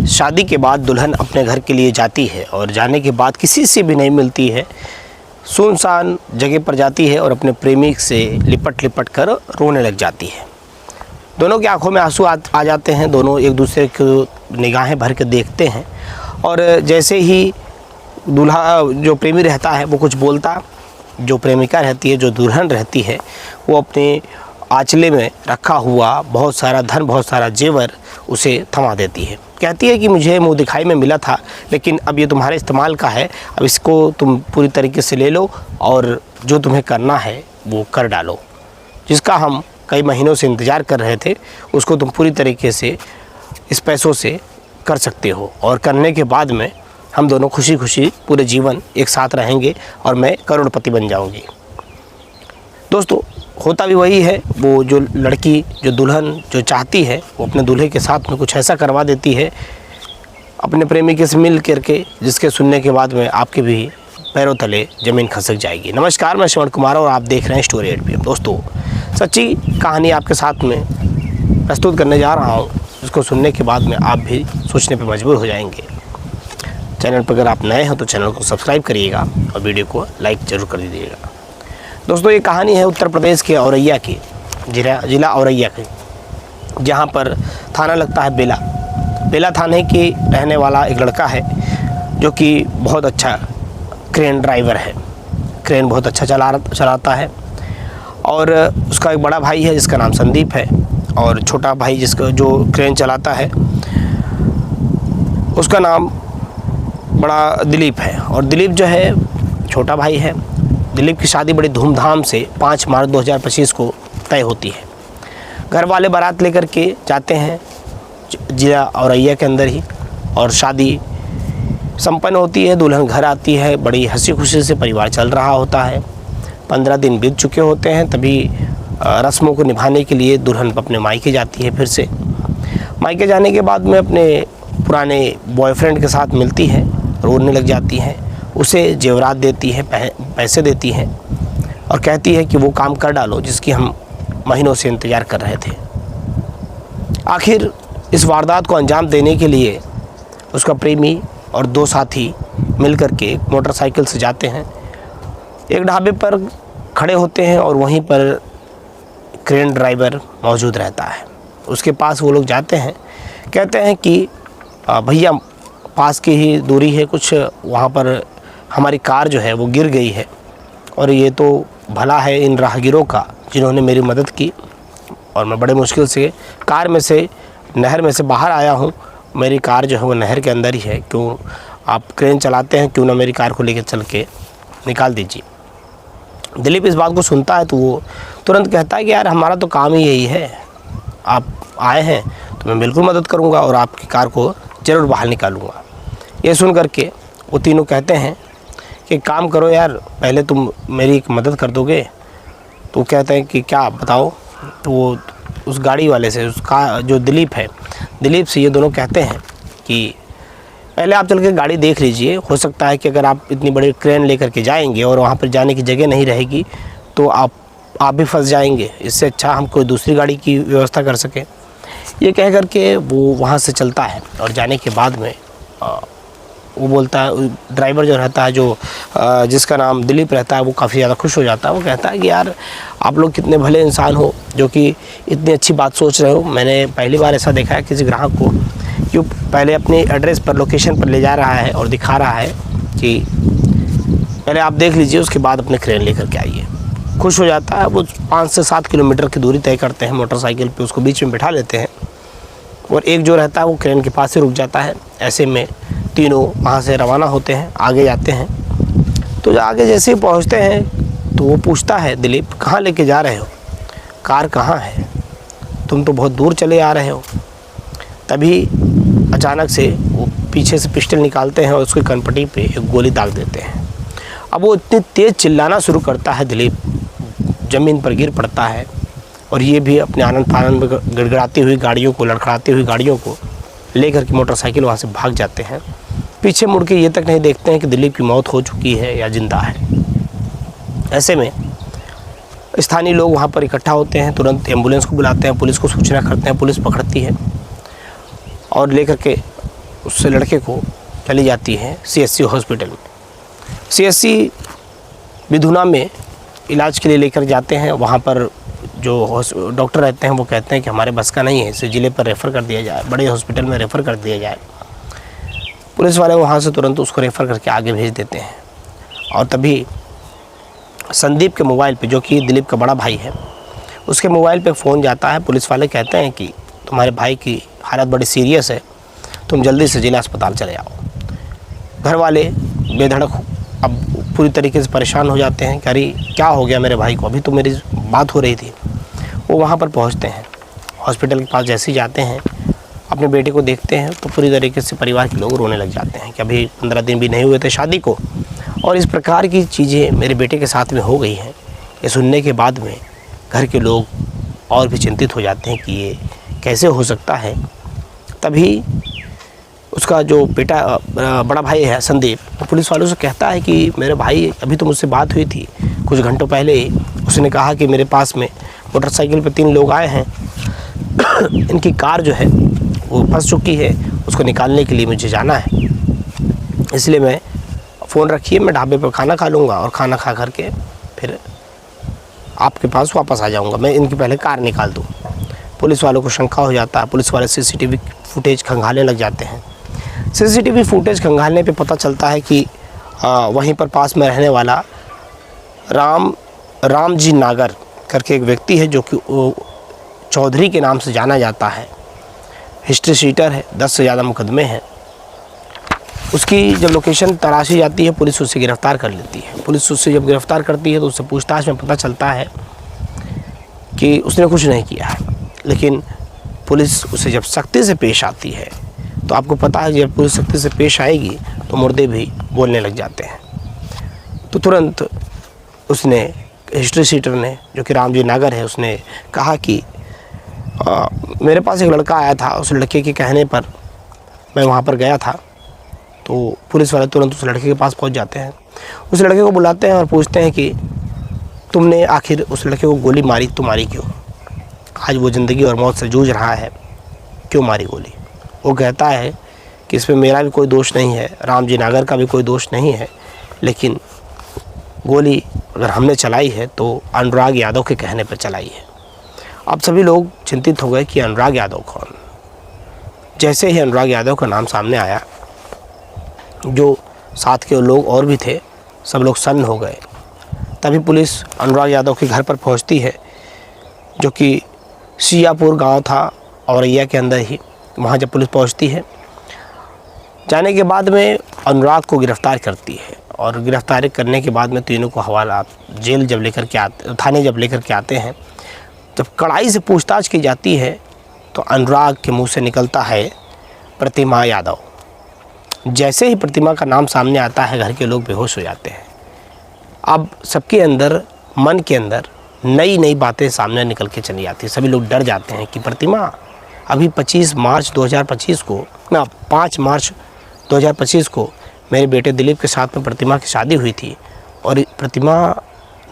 शादी के बाद दुल्हन अपने घर के लिए जाती है और जाने के बाद किसी से भी नहीं मिलती है, सुनसान जगह पर जाती है और अपने प्रेमी से लिपट लिपट कर रोने लग जाती है। दोनों की आंखों में आंसू आ जाते हैं, दोनों एक दूसरे को निगाहें भर के देखते हैं और जैसे ही दूल्हा जो प्रेमी रहता है वो कुछ बोलता, जो प्रेमिका रहती है, जो दुल्हन रहती है, वो अपने आंचले में रखा हुआ बहुत सारा धन, बहुत सारा जेवर उसे थमा देती है। कहती है कि मुझे मुँह दिखाई में मिला था, लेकिन अब ये तुम्हारे इस्तेमाल का है, अब इसको तुम पूरी तरीके से ले लो और जो तुम्हें करना है वो कर डालो। जिसका हम कई महीनों से इंतज़ार कर रहे थे उसको तुम पूरी तरीके से इस पैसों से कर सकते हो और करने के बाद में हम दोनों खुशी खुशी पूरे जीवन एक साथ रहेंगे और मैं करोड़पति बन जाऊंगी। दोस्तों, होता भी वही है, वो जो लड़की, जो दुल्हन जो चाहती है वो अपने दूल्हे के साथ में कुछ ऐसा करवा देती है अपने प्रेमिका से मिल करके, जिसके सुनने के बाद में आपके भी पैरों तले ज़मीन खसक जाएगी। नमस्कार, मैं श्रवण कुमार और आप देख रहे हैं स्टोरी 8 PM। दोस्तों, सच्ची कहानी आपके साथ में प्रस्तुत करने जा रहा हूँ, जिसको सुनने के बाद में आप भी सोचने पर मजबूर हो जाएंगे। चैनल पर अगर आप नए हैं तो चैनल को सब्सक्राइब करिएगा और वीडियो को लाइक ज़रूर कर दीजिएगा। दोस्तों, ये कहानी है उत्तर प्रदेश के औरैया की, जिला औरैया की, जहाँ पर थाना लगता है बेला थाने के रहने वाला एक लड़का है जो कि बहुत अच्छा क्रेन ड्राइवर है, क्रेन बहुत अच्छा चलाता है और उसका एक बड़ा भाई है जिसका नाम संदीप है और छोटा भाई जिसका जो क्रेन चलाता है उसका नाम बड़ा दिलीप है। और दिलीप जो है छोटा भाई है। दिलीप की शादी बड़ी धूमधाम से 5 मार्च 2025 को तय होती है। घर वाले बारात लेकर के जाते हैं जिला औरैया के अंदर ही और शादी संपन्न होती है। दुल्हन घर आती है, बड़ी हंसी खुशी से परिवार चल रहा होता है। 15 दिन बीत चुके होते हैं, तभी रस्मों को निभाने के लिए दुल्हन अपने मायके जाती है। फिर से मायके जाने के बाद में अपने पुराने बॉयफ्रेंड के साथ मिलती है, रोने लग जाती है, उसे जेवरात देती है, पैसे देती है और कहती है कि वो काम कर डालो जिसकी हम महीनों से इंतज़ार कर रहे थे। आखिर इस वारदात को अंजाम देने के लिए उसका प्रेमी और 2 साथी मिलकर के एक मोटरसाइकिल से जाते हैं, एक ढाबे पर खड़े होते हैं और वहीं पर क्रेन ड्राइवर मौजूद रहता है। उसके पास वो लोग जाते हैं, कहते हैं कि भैया पास की ही दूरी है कुछ, वहाँ पर हमारी कार जो है वो गिर गई है और ये तो भला है इन राहगीरों का जिन्होंने मेरी मदद की और मैं बड़े मुश्किल से कार में से नहर में से बाहर आया हूँ। मेरी कार जो है वो नहर के अंदर ही है, क्यों आप क्रेन चलाते हैं, क्यों ना मेरी कार को लेकर चल के निकाल दीजिए। दिलीप इस बात को सुनता है तो वो तुरंत कहता है कि यार हमारा तो काम ही यही है, आप आए हैं तो मैं बिल्कुल मदद करूँगा और आपकी कार को ज़रूर बाहर निकालूँगा। ये सुन करके वो तीनों कहते हैं कि काम करो यार, पहले तुम मेरी एक मदद कर दोगे। तो वो कहते हैं कि क्या बताओ। तो वो उस गाड़ी वाले से, उसका जो दिलीप है, दिलीप से ये दोनों कहते हैं कि पहले आप चल के गाड़ी देख लीजिए, हो सकता है कि अगर आप इतनी बड़ी क्रेन लेकर के जाएंगे और वहाँ पर जाने की जगह नहीं रहेगी तो आप भी फंस जाएंगे, इससे अच्छा हम कोई दूसरी गाड़ी की व्यवस्था कर सकें। ये कह कर के वो वहाँ से चलता है और जाने के बाद में वो बोलता है, ड्राइवर जो रहता है, जो जिसका नाम दिलीप रहता है, वो काफ़ी ज़्यादा खुश हो जाता है। वो कहता है कि यार आप लोग कितने भले इंसान हो जो कि इतनी अच्छी बात सोच रहे हो। मैंने पहली बार ऐसा देखा है किसी ग्राहक को कि पहले अपने एड्रेस पर, लोकेशन पर ले जा रहा है और दिखा रहा है कि पहले आप देख लीजिए, उसके बाद अपने क्रेन लेकर के आइए। खुश हो जाता है। वो 5 से 7 किलोमीटर की दूरी तय करते हैं मोटरसाइकिल पे, उसको बीच में बिठा लेते हैं और एक जो रहता है वो क्रेन के पास से रुक जाता है। ऐसे में तीनों वहाँ से रवाना होते हैं, आगे जाते हैं। तो आगे जैसे ही पहुँचते हैं तो वो पूछता है, दिलीप कहाँ लेके जा रहे हो, कार कहाँ है, तुम तो बहुत दूर चले आ रहे हो। तभी अचानक से वो पीछे से पिस्टल निकालते हैं और उसके कनपटी पे एक गोली दाग देते हैं। अब वो इतनी तेज़ चिल्लाना शुरू करता है, दिलीप ज़मीन पर गिर पड़ता है और ये भी अपने आनंद फानंद में गड़गड़ाती हुई गाड़ियों को, लड़खड़ाती हुई गाड़ियों को लेकर के मोटरसाइकिल वहाँ से भाग जाते हैं। पीछे मुड़ के ये तक नहीं देखते हैं कि दिलीप की मौत हो चुकी है या जिंदा है। ऐसे में स्थानीय लोग वहाँ पर इकट्ठा होते हैं, तुरंत एम्बुलेंस को बुलाते हैं, पुलिस को सूचना करते हैं, पुलिस पकड़ती है और लेकर के उस लड़के को चली जाती है CSC हॉस्पिटल में। CSC विधुना में इलाज के लिए लेकर जाते हैं। वहाँ पर जो डॉक्टर रहते हैं वो कहते हैं कि हमारे बस का नहीं है, इसे ज़िले पर रेफ़र कर दिया जाए, बड़े हॉस्पिटल में रेफ़र कर दिया जाए। पुलिस वाले वहाँ से तुरंत उसको रेफ़र करके आगे भेज देते हैं। और तभी संदीप के मोबाइल पे, जो कि दिलीप का बड़ा भाई है, उसके मोबाइल पे फ़ोन जाता है। पुलिस वाले कहते हैं कि तुम्हारे भाई की हालत बड़ी सीरियस है, तुम जल्दी से जिला अस्पताल चले आओ। घर वाले बेधड़क अब पूरी तरीके से परेशान हो जाते हैं कि अरे क्या हो गया मेरे भाई को, अभी तो मेरी बात हो रही थी। वो वहाँ पर पहुँचते हैं, हॉस्पिटल के पास जैसे ही जाते हैं, अपने बेटे को देखते हैं तो पूरी तरीके से परिवार के लोग रोने लग जाते हैं कि अभी 15 दिन भी नहीं हुए थे शादी को और इस प्रकार की चीज़ें मेरे बेटे के साथ में हो गई हैं। ये सुनने के बाद में घर के लोग और भी चिंतित हो जाते हैं कि ये कैसे हो सकता है। तभी उसका जो बेटा बड़ा भाई है संदीप, वो पुलिस वालों से कहता है कि मेरे भाई अभी तो मुझसे बात हुई थी कुछ घंटों पहले ही, उसने कहा कि मेरे पास में मोटरसाइकिल पे 3 लोग आए हैं, इनकी कार जो है वो फंस चुकी है, उसको निकालने के लिए मुझे जाना है, इसलिए मैं फ़ोन रखिए, मैं ढाबे पर खाना खा लूँगा और खाना खा करके फिर आपके पास वापस आ जाऊँगा, मैं इनकी पहले कार निकाल दूँ। पुलिस वालों को शंका हो जाता है, पुलिस वाले CCTV फुटेज खंगालने लग जाते हैं। CCTV फुटेज खंगालने पे पता चलता है कि वहीं पर पास में रहने वाला रामजी नागर करके एक व्यक्ति है, जो कि चौधरी के नाम से जाना जाता है, हिस्ट्री शीटर है, 10 से ज़्यादा मुकदमे हैं। उसकी जब लोकेशन तलाशी जाती है, पुलिस उसे गिरफ़्तार कर लेती है। पुलिस उससे जब गिरफ़्तार करती है तो उससे पूछताछ में पता चलता है कि उसने कुछ नहीं किया है, लेकिन पुलिस उसे जब सख्ती से पेश आती है तो आपको पता है जब पुलिस सख्ती से पेश आएगी तो मुर्दे भी बोलने लग जाते हैं। तो तुरंत उसने, हिस्ट्री शीटर ने, जो कि रामजी नागर है, उसने कहा कि मेरे पास एक लड़का आया था, उस लड़के के कहने पर मैं वहाँ पर गया था। तो पुलिस वाले तुरंत उस लड़के के पास पहुँच जाते हैं, उस लड़के को बुलाते हैं और पूछते हैं कि तुमने आखिर उस लड़के को गोली मारी तो मारी क्यों? आज वो ज़िंदगी और मौत से जूझ रहा है, क्यों मारी गोली? वो कहता है कि इसमें मेरा भी कोई दोष नहीं है, रामजी नागर का भी कोई दोष नहीं है, लेकिन गोली अगर हमने चलाई है तो अनुराग यादव के कहने पर चलाई है। अब सभी लोग चिंतित हो गए कि अनुराग यादव कौन? जैसे ही अनुराग यादव का नाम सामने आया, जो साथ के लोग और भी थे, सब लोग सन्न हो गए। तभी पुलिस अनुराग यादव के घर पर पहुंचती है, जो कि सियापुर गांव था औरैया के अंदर ही। वहां जब पुलिस पहुंचती है, जाने के बाद में अनुराग को गिरफ़्तार करती है और गिरफ़्तारी करने के बाद में तीनों को हवाला जेल जब लेकर के थाने जब लेकर के आते हैं, जब कड़ाई से पूछताछ की जाती है तो अनुराग के मुंह से निकलता है प्रतिमा यादव। जैसे ही प्रतिमा का नाम सामने आता है, घर के लोग बेहोश हो जाते हैं। अब सबके अंदर, मन के अंदर नई नई बातें सामने निकल के चली आती हैं। सभी लोग डर जाते हैं कि प्रतिमा, अभी 5 मार्च 2025 को मेरे बेटे दिलीप के साथ में प्रतिमा की शादी हुई थी और प्रतिमा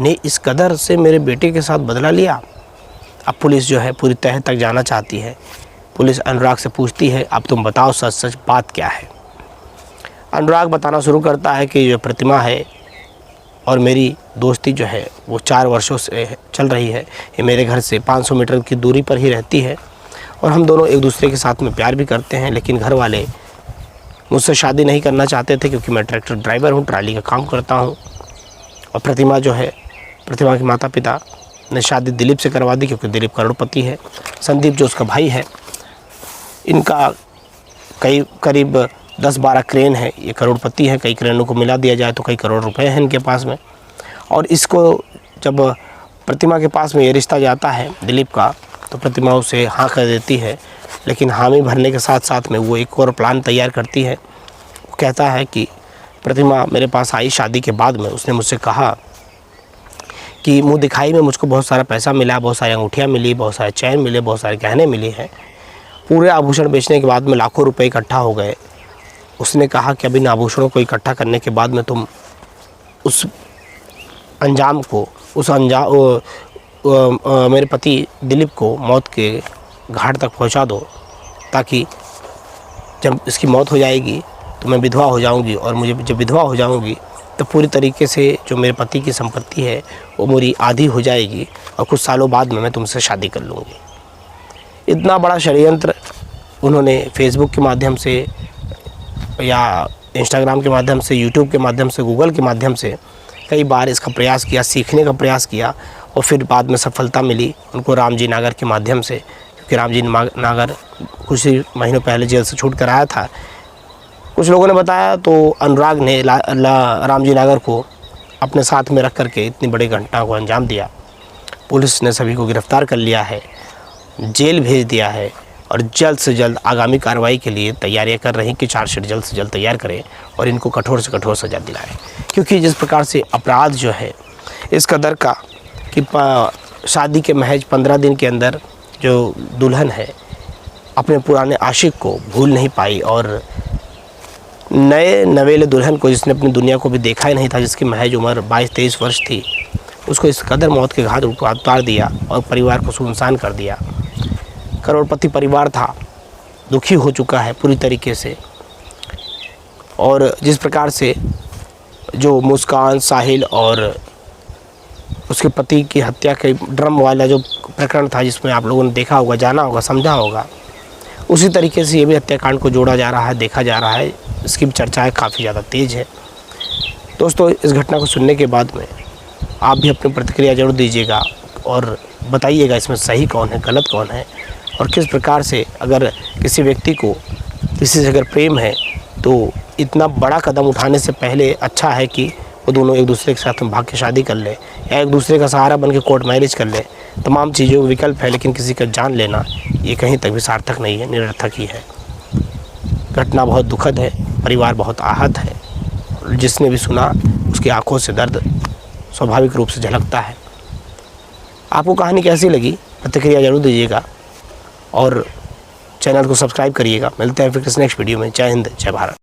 ने इस कदर से मेरे बेटे के साथ बदला लिया। अब पुलिस जो है पूरी तह तक जाना चाहती है। पुलिस अनुराग से पूछती है, अब तुम बताओ सच सच बात क्या है? अनुराग बताना शुरू करता है कि जो प्रतिमा है और मेरी दोस्ती जो है वो 4 वर्षों से चल रही है। ये मेरे घर से 500 मीटर की दूरी पर ही रहती है और हम दोनों एक दूसरे के साथ में प्यार भी करते हैं, लेकिन घर वाले मुझसे शादी नहीं करना चाहते थे क्योंकि मैं ट्रैक्टर ड्राइवर हूँ, ट्राली का काम करता हूँ। और प्रतिमा जो है, प्रतिमा के माता पिता ने शादी दिलीप से करवा दी क्योंकि दिलीप करोड़पति है। संदीप जो उसका भाई है, इनका करीब 10-12 क्रेन है, ये करोड़पति है। कई क्रेनों को मिला दिया जाए तो कई करोड़ रुपए हैं इनके पास में। और इसको जब प्रतिमा के पास में ये रिश्ता जाता है दिलीप का, तो प्रतिमा उसे हाँ कर देती है, लेकिन हामी भरने के साथ साथ में वो एक और प्लान तैयार करती है। वो कहता है कि प्रतिमा मेरे पास आई शादी के बाद में, उसने मुझसे कहा कि मुँह दिखाई में मुझको बहुत सारा पैसा मिला, बहुत सारी अंगूठियाँ मिली, बहुत सारे चैन मिले, बहुत सारे गहने मिले हैं। पूरे आभूषण बेचने के बाद में लाखों रुपए इकट्ठा हो गए। उसने कहा कि अब इन आभूषणों को इकट्ठा करने के बाद में तुम उस अंजाम को, मेरे पति दिलीप को मौत के घाट तक पहुंचा दो, ताकि जब इसकी मौत हो जाएगी तो मैं विधवा हो जाऊंगी, और मुझे जब विधवा हो जाऊंगी तो पूरी तरीके से जो मेरे पति की संपत्ति है वो मेरी आधी हो जाएगी, और कुछ सालों बाद में मैं तुमसे शादी कर लूँगी। इतना बड़ा षड्यंत्र उन्होंने फेसबुक के माध्यम से या इंस्टाग्राम के माध्यम से, यूट्यूब के माध्यम से, गूगल के माध्यम से कई बार इसका प्रयास किया, सीखने का प्रयास किया, और फिर बाद में सफलता मिली उनको रामजी नागर के माध्यम से, क्योंकि रामजी नागर कुछ ही महीनों पहले जेल से छूट कर आया था। कुछ लोगों ने बताया तो अनुराग ने रामजी नागर को अपने साथ में रख करके इतनी बड़ी घटना को अंजाम दिया। पुलिस ने सभी को गिरफ्तार कर लिया है, जेल भेज दिया है, और जल्द से जल्द आगामी कार्रवाई के लिए तैयारियां कर रही कि चार्जशीट जल्द से जल्द तैयार करें और इनको कठोर से कठोर सज़ा दिलाएं। क्योंकि जिस प्रकार से अपराध जो है इस कदर का कि शादी के महज 15 दिन के अंदर जो दुल्हन है अपने पुराने आशिक को भूल नहीं पाई, और नए नवेले दुल्हन को जिसने अपनी दुनिया को भी देखा ही नहीं था, जिसकी महज उम्र 22-23 वर्ष थी, उसको इस कदर मौत के घाट उतार दिया और परिवार को सुनसान कर दिया। करोड़पति परिवार था, दुखी हो चुका है पूरी तरीके से। और जिस प्रकार से जो मुस्कान, साहिल और उसके पति की हत्या के ड्रम वाला जो प्रकरण था, जिसमें आप लोगों ने देखा होगा, जाना होगा, समझा होगा, उसी तरीके से ये भी हत्याकांड को जोड़ा जा रहा है, देखा जा रहा है। इसकी भी चर्चाएँ काफ़ी ज़्यादा तेज़ है। दोस्तों, इस घटना को सुनने के बाद में आप भी अपनी प्रतिक्रिया ज़रूर दीजिएगा और बताइएगा इसमें सही कौन है, गलत कौन है, और किस प्रकार से अगर किसी व्यक्ति को किसी से अगर प्रेम है तो इतना बड़ा कदम उठाने से पहले अच्छा है कि वो दोनों एक दूसरे के साथ में भाग के शादी कर ले, या एक दूसरे का सहारा बन के कोर्ट मैरिज कर ले। तमाम चीज़ों का विकल्प है, लेकिन किसी का जान लेना ये कहीं तक भी सार्थक नहीं है, निरर्थक ही है। घटना बहुत दुखद है, परिवार बहुत आहत है, जिसने भी सुना उसकी आंखों से दर्द स्वाभाविक रूप से झलकता है। आपको कहानी कैसी लगी प्रतिक्रिया जरूर दीजिएगा और चैनल को सब्सक्राइब करिएगा। मिलते हैं फिर किसी नेक्स्ट वीडियो में। जय हिंद, जय भारत।